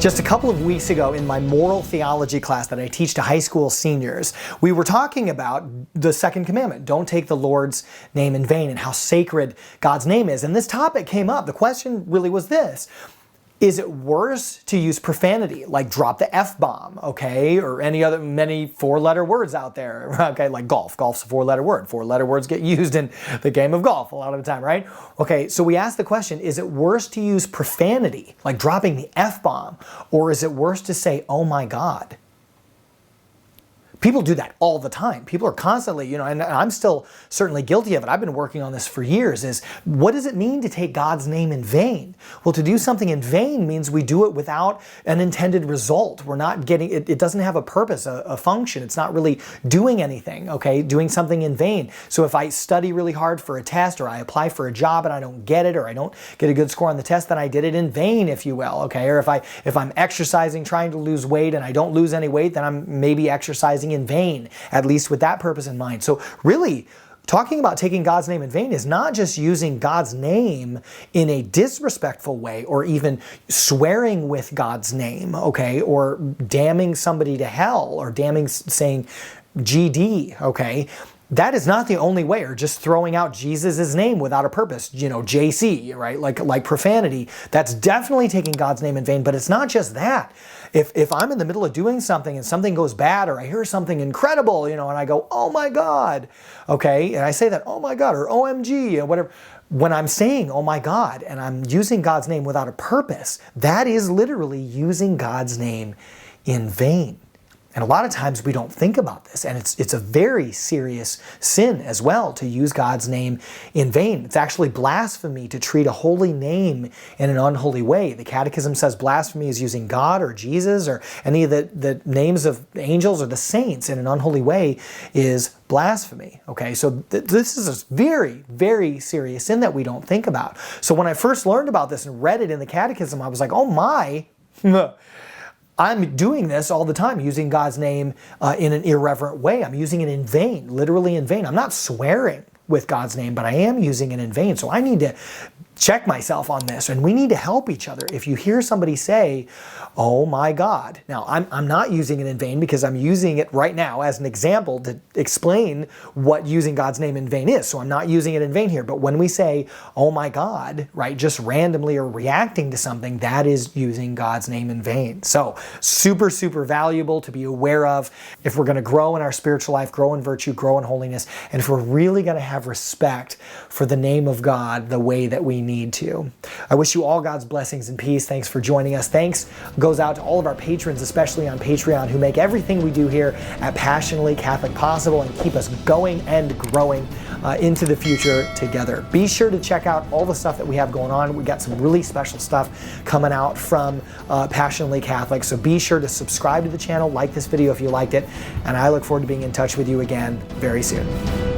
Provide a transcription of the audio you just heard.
Just a couple of weeks ago in my moral theology class that I teach to high school seniors, we were talking about the second commandment, don't take the Lord's name in vain, and how sacred God's name is. And this topic came up. The question really was this: is it worse to use profanity, like drop the F-bomb, okay, or any other many four-letter words out there, okay, like golf. Golf's a four-letter word. Four-letter words get used in the game of golf a lot of the time, right? Okay, so we asked the question, is it worse to use profanity, like dropping the F-bomb, or is it worse to say, oh my God? People do that all the time. People are constantly, and I'm still certainly guilty of it. I've been working on this for years, is what does it mean to take God's name in vain? Well, to do something in vain means we do it without an intended result. We're not getting, it doesn't have a purpose, a function. It's not really doing anything, okay? Doing something in vain. So if I study really hard for a test, or I apply for a job and I don't get it, or I don't get a good score on the test, then I did it in vain, if you will, okay? Or if I'm exercising, trying to lose weight, and I don't lose any weight, then I'm maybe exercising in vain, at least with that purpose in mind. So really, talking about taking God's name in vain is not just using God's name in a disrespectful way, or even swearing with God's name, okay, or damning somebody to hell, or saying GD, okay. That is not the only way, or just throwing out Jesus' name without a purpose, JC, right? Like profanity. That's definitely taking God's name in vain, but it's not just that. If I'm in the middle of doing something and something goes bad, or I hear something incredible, and I go, oh my God, okay, and I say that, oh my God, or OMG, or whatever. When I'm saying, oh my God, and I'm using God's name without a purpose, that is literally using God's name in vain. And a lot of times we don't think about this, and it's a very serious sin as well to use God's name in vain. It's actually blasphemy to treat a holy name in an unholy way. The Catechism says blasphemy is using God or Jesus or any of the names of angels or the saints in an unholy way is blasphemy. Okay, so this is a very, very serious sin that we don't think about. So when I first learned about this and read it in the Catechism, I was like, oh my, I'm doing this all the time, using God's name in an irreverent way. I'm using it in vain, literally in vain. I'm not swearing with God's name, but I am using it in vain. So I need to check myself on this, and we need to help each other. If you hear somebody say, oh my God, now I'm not using it in vain, because I'm using it right now as an example to explain what using God's name in vain is. So I'm not using it in vain here. But when we say, oh my God, right, just randomly or reacting to something, that is using God's name in vain. So super, super valuable to be aware of if we're going to grow in our spiritual life, grow in virtue, grow in holiness, and if we're really going to have respect for the name of God the way that we need to. I wish you all God's blessings and peace. Thanks for joining us. Thanks goes out to all of our patrons, especially on Patreon, who make everything we do here at Passionately Catholic possible and keep us going and growing into the future together. Be sure to check out all the stuff that we have going on. We got some really special stuff coming out from Passionately Catholic, so be sure to subscribe to the channel, like this video if you liked it, and I look forward to being in touch with you again very soon.